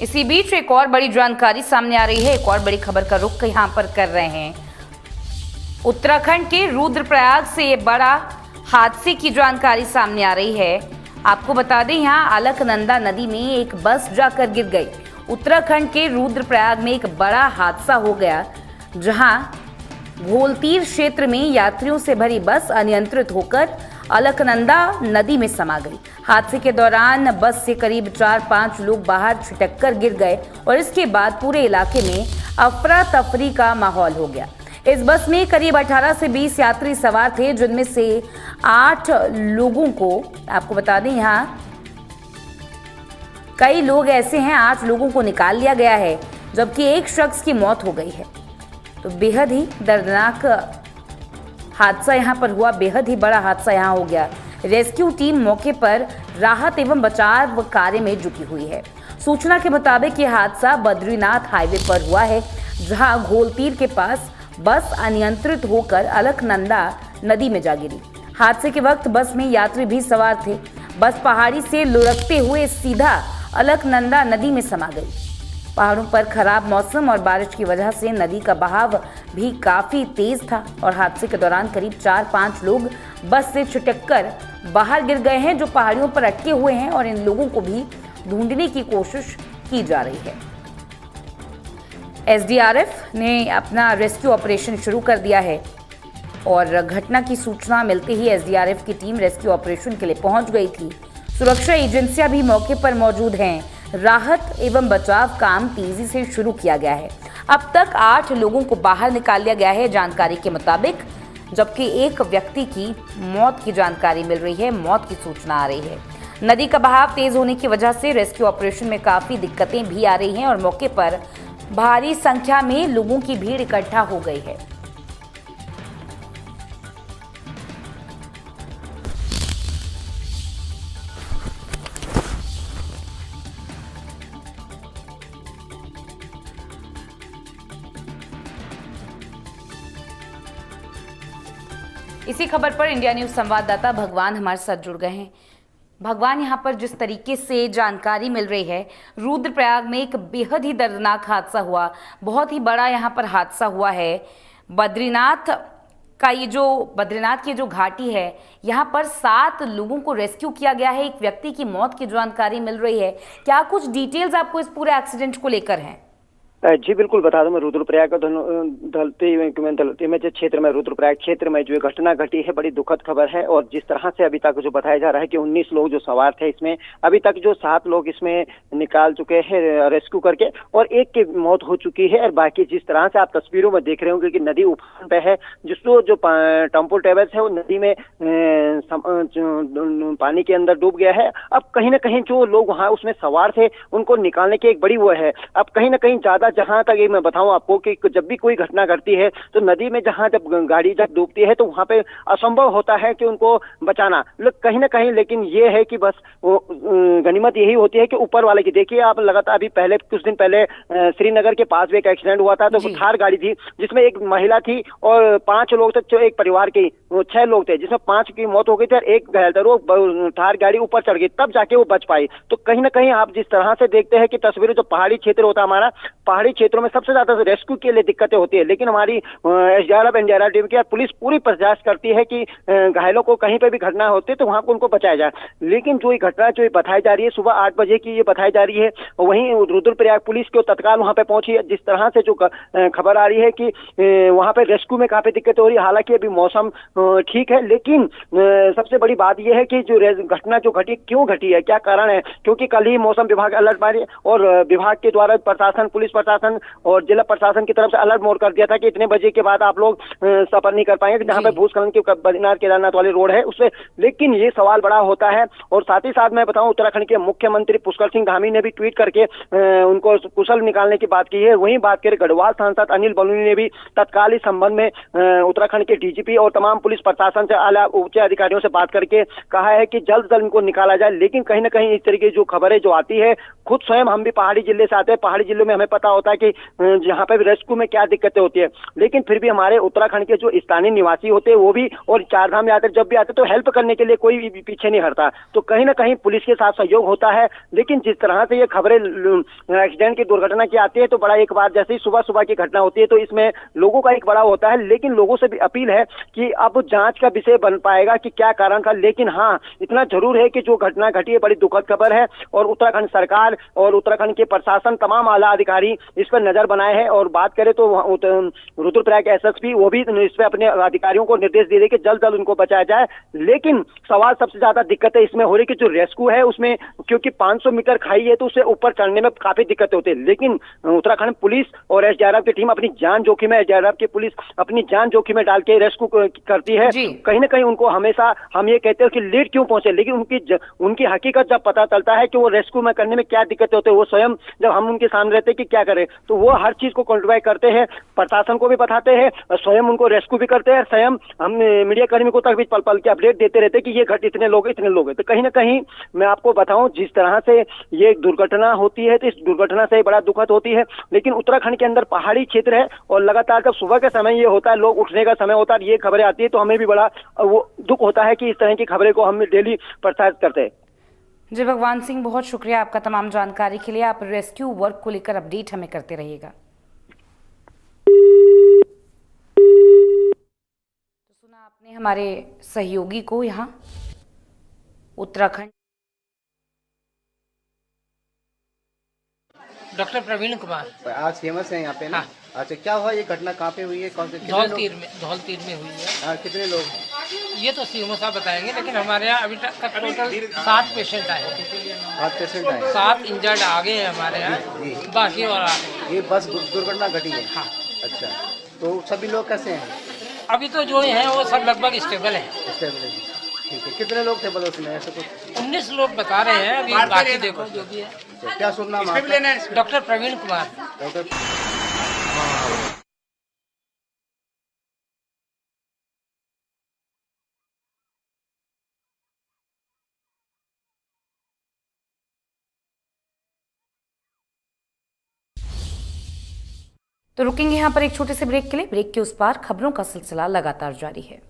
इसी बीच एक और बड़ी जानकारी सामने आ रही है। एक और बड़ी खबर का रुख यहाँ पर कर रहे हैं। उत्तराखंड के रुद्रप्रयाग से ये बड़ा हादसे की जानकारी सामने आ रही है। आपको बता दें, यहाँ अलकनंदा नदी में एक बस जाकर गिर गई। उत्तराखंड के रुद्रप्रयाग में एक बड़ा हादसा हो गया, जहां घोलतीर क्षेत्र में यात्रियों से भरी बस अनियंत्रित होकर अलकनंदा नदी में समा गई। हादसे के दौरान बस से करीब 4-5 लोग बाहर छिटक कर गिर गए और इसके बाद पूरे इलाके में अफरा तफरी का माहौल हो गया। इस बस में करीब 18 से 20 यात्री सवार थे, जिनमें से 8 लोगों को, आपको बता दें यहाँ कई लोग ऐसे हैं, 8 लोगों को निकाल लिया गया है, जबकि एक शख्स की मौत हो गई है। तो बेहद ही दर्दनाक हादसा यहाँ पर हुआ, बेहद ही बड़ा हादसा यहाँ हो गया। रेस्क्यू टीम मौके पर राहत एवं बचाव कार्य में जुटी हुई है। सूचना के मुताबिक यह हादसा बद्रीनाथ हाईवे पर हुआ है, जहां घोलतीर के पास बस अनियंत्रित होकर अलकनंदा नदी में जा गिरी। हादसे के वक्त बस में यात्री भी सवार थे। बस पहाड़ी से लुढ़कते हुए सीधा अलकनंदा नदी में समा गई। पहाड़ों पर खराब मौसम और बारिश की वजह से नदी का बहाव भी काफी तेज था और हादसे के दौरान करीब 4-5 लोग बस से छिटककर बाहर गिर गए हैं, जो पहाड़ियों पर अटके हुए हैं और इन लोगों को भी ढूंढने की कोशिश की जा रही है। एसडीआरएफ ने अपना रेस्क्यू ऑपरेशन शुरू कर दिया है और घटना की सूचना मिलते ही एसडीआरएफ की टीम रेस्क्यू ऑपरेशन के लिए पहुंच गई थी। सुरक्षा एजेंसियां भी मौके पर मौजूद हैं। राहत एवं बचाव काम तेजी से शुरू किया गया है। अब तक 8 लोगों को बाहर निकाल लिया गया है जानकारी के मुताबिक, जबकि एक व्यक्ति की मौत की जानकारी मिल रही है, मौत की सूचना आ रही है। नदी का बहाव तेज होने की वजह से रेस्क्यू ऑपरेशन में काफी दिक्कतें भी आ रही हैं और मौके पर भारी संख्या में लोगों की भीड़ इकट्ठा हो गई है। इसी खबर पर इंडिया न्यूज संवाददाता भगवान हमारे साथ जुड़ गए हैं। भगवान, यहाँ पर जिस तरीके से जानकारी मिल रही है, रुद्रप्रयाग में एक बेहद ही दर्दनाक हादसा हुआ, बहुत ही बड़ा यहाँ पर हादसा हुआ है। बद्रीनाथ की जो घाटी है, यहाँ पर 7 लोगों को रेस्क्यू किया गया है। एक व्यक्ति की मौत की जानकारी मिल रही है। क्या कुछ डिटेल्स आपको इस पूरे एक्सीडेंट को लेकर हैं? जी बिल्कुल बता दूं, मैं रुद्रप्रयाग का धलती में जो क्षेत्र में, रुद्रप्रयाग क्षेत्र में जो घटना घटी है, बड़ी दुखद खबर है। और जिस तरह से अभी तक जो बताया जा रहा है कि 19 लोग जो सवार थे इसमें, अभी तक जो 7 लोग इसमें निकाल चुके हैं रेस्क्यू करके, और एक की मौत हो चुकी है। और बाकी जिस तरह से आप तस्वीरों में देख रहे होंगे कि नदी उफान पे है, जिसको जो टेम्पो ट्रेवल्स है वो नदी में पानी के अंदर डूब गया है। अब कहीं ना कहीं जो लोग वहाँ उसमें सवार थे उनको निकालने की एक बड़ी वो है। अब कहीं ना कहीं ज्यादा, जहां तक ये मैं बताऊं आपको कि जब भी कोई घटना घटती है तो नदी में जहां जब गाड़ी जब डूबती है तो वहां पे असंभव होता है कि उनको बचाना कहीं ना कहीं। लेकिन ये है कि बस गनीमत यही होती है कि ऊपर वाले की, देखिए आप लगातार अभी पहले कुछ दिन पहले श्रीनगर के पास भी एक एक्सीडेंट हुआ था, तो थार गाड़ी थी जिसमें एक महिला थी और 5 लोग थे, जो एक परिवार के 6 लोग थे, जिसमें 5 की मौत हो गई थी और एक घायल था। वो थार गाड़ी ऊपर चढ़ गई, तब जाके वो बच पाई। तो कहीं ना कहीं आप जिस तरह से देखते हैं कि तस्वीरें, जो पहाड़ी क्षेत्र होता है हमारा, पहाड़ी क्षेत्रों में सबसे ज्यादा रेस्क्यू के लिए दिक्कतें होती है। लेकिन हमारी एसडीआरएफ एनडीआरएफ टीम की पुलिस पूरी प्रयास करती है कि घायलों को कहीं पे भी घटना होती है तो वहां पर उनको बचाया जाए। लेकिन जो ये घटना जो बताई जा रही है, सुबह 8 बजे की ये बताई जा रही है, वहीं रुद्रप्रयाग पुलिस को तत्काल वहां पे पहुंची है। जिस तरह से जो खबर आ रही है कि वहां पे रेस्क्यू में काफी दिक्कत हो रही है। हालांकि अभी मौसम ठीक है, लेकिन सबसे बड़ी बात यह है कि जो घटना जो घटी, क्यों घटी है, क्या कारण है, क्योंकि कल ही मौसम विभाग अलर्ट मारी और विभाग के द्वारा प्रशासन, पुलिस प्रशासन और जिला प्रशासन की तरफ से अलर्ट मोड कर दिया था कि इतने बजे के बाद आप लोग सफर नहीं कर पाएंगे, जहां पे भूस्खलन की बद्रीनाथ केदारनाथ वाली रोड है उससे। लेकिन ये सवाल बड़ा होता है। और साथ ही साथ मैं बताऊं, उत्तराखंड के मुख्यमंत्री पुष्कर सिंह धामी ने भी ट्वीट करके उनको कुशल निकालने की बात की है। वहीं बात करें, गढ़वाल सांसद अनिल बलूनी ने भी तत्काल इस संबंध में उत्तराखंड के डीजीपी और तमाम पुलिस प्रशासन से आला उच्च अधिकारियों से बात करके कहा है कि जल्द जल्द इनको निकाला जाए। लेकिन कहीं ना कहीं इस तरीके की जो खबरें जो आती है, खुद स्वयं हम भी पहाड़ी जिले से आते हैं, पहाड़ी जिलों में हमें पता होता है कि यहाँ पे रेस्क्यू में क्या दिक्कतें होती है, लेकिन फिर भी हमारे उत्तराखंड के जो स्थानीय निवासी होते हैं वो भी, और चारधाम यात्रा जब भी आते तो हेल्प करने के लिए कोई भी पीछे नहीं हटता। तो कहीं ना कहीं पुलिस के साथ सहयोग होता है। लेकिन जिस तरह से ये खबरें एक्सीडेंट की, दुर्घटना की आती है, तो बड़ा एक बार जैसे ही सुबह सुबह की घटना होती है तो इसमें लोगों का एक बड़ा होता है। लेकिन लोगों से भी अपील है कि अब जांच का विषय बन पाएगा कि क्या कारण था, लेकिन हाँ इतना जरूर है कि जो घटना घटी है बड़ी दुखद खबर है, और उत्तराखंड सरकार और उत्तराखंड के प्रशासन तमाम आला अधिकारी इस पर नजर बनाए हैं। और बात करें तो रुद्रप्रयाग एसएसपी वो भी इस पर अपने अधिकारियों को निर्देश दे रहे कि जल्द जल्द उनको बचाया जाए। लेकिन सवाल सबसे ज्यादा दिक्कत है इसमें हो रही कि जो रेस्क्यू है उसमें, क्योंकि 500 मीटर खाई है तो उसे ऊपर चढ़ने में काफी दिक्कत होती है। लेकिन उत्तराखंड पुलिस और एसडीआरएफ की टीम अपनी जान जोखिम में, एसडीआरएफ की पुलिस अपनी जान जोखिम में डाल के रेस्क्यू करती है। कहीं ना कहीं उनको हमेशा हम ये कहते हैं कि लेट क्यों पहुंचे, लेकिन उनकी हकीकत जब पता चलता है कि वो रेस्क्यू में करने में क्या दिक्कत होती है, वो स्वयं जब हम उनके सामने रहते हैं कि क्या करें, तो वो हर चीज को कॉन्ट्रीब्यूट करते हैं, प्रशासन को भी बताते हैं, स्वयं उनको रेस्क्यू भी करते हैं, स्वयं हम मीडिया कर्मी को तक भी पल पल के अपडेट देते रहते हैं कि ये इतने लोग हैं। तो कहीं ना कहीं मैं आपको बताऊं, जिस तरह से ये दुर्घटना होती है तो इस दुर्घटना से बड़ा दुखद होती है। लेकिन उत्तराखंड के अंदर पहाड़ी क्षेत्र है और लगातार जब सुबह के समय ये होता है, लोग उठने का समय होता है, ये खबरें आती है तो हमें भी बड़ा वो दुख होता है कि इस तरह की खबरें को हम डेली प्रसारित करते हैं। जी भगवान सिंह, बहुत शुक्रिया आपका तमाम जानकारी के लिए। आप रेस्क्यू वर्क को लेकर अपडेट हमें करते रहिएगा। तो सुना आपने हमारे सहयोगी को यहाँ उत्तराखंड। डॉक्टर प्रवीण कुमार आज फेमस है यहाँ पे ना। हाँ। अच्छा, क्या हुआ, ये घटना कहाँ पे हुई है, कौन से धौलतीर में हुई है। कितने लोग? ये तो सीएमओ साहब बताएंगे, लेकिन हमारे यहाँ अभी तक का टोटल 7 पेशेंट आए हैं। 7 पेशेंट आए, 7 इंजर्ड आगे हैं हमारे यहाँ, बाकी और आगे। ये बस दुर्घटना घटी है? हाँ। अच्छा, तो सभी लोग कैसे हैं? अभी तो जो हैं वो सब लगभग स्टेबल हैं। स्टेबल है, ठीक है। कितने लोग थे बस उसमें, ऐसे कुछ? 19 लोग बता रहे हैं, अभी बाकी देखो जो भी है। अच्छा, क्या सुन नाम आपका? डॉक्टर प्रवीण कुमार। डॉक्टर तो रुकेंगे यहाँ पर एक छोटे से ब्रेक के लिए। ब्रेक के उस पार खबरों का सिलसिला लगातार जारी है।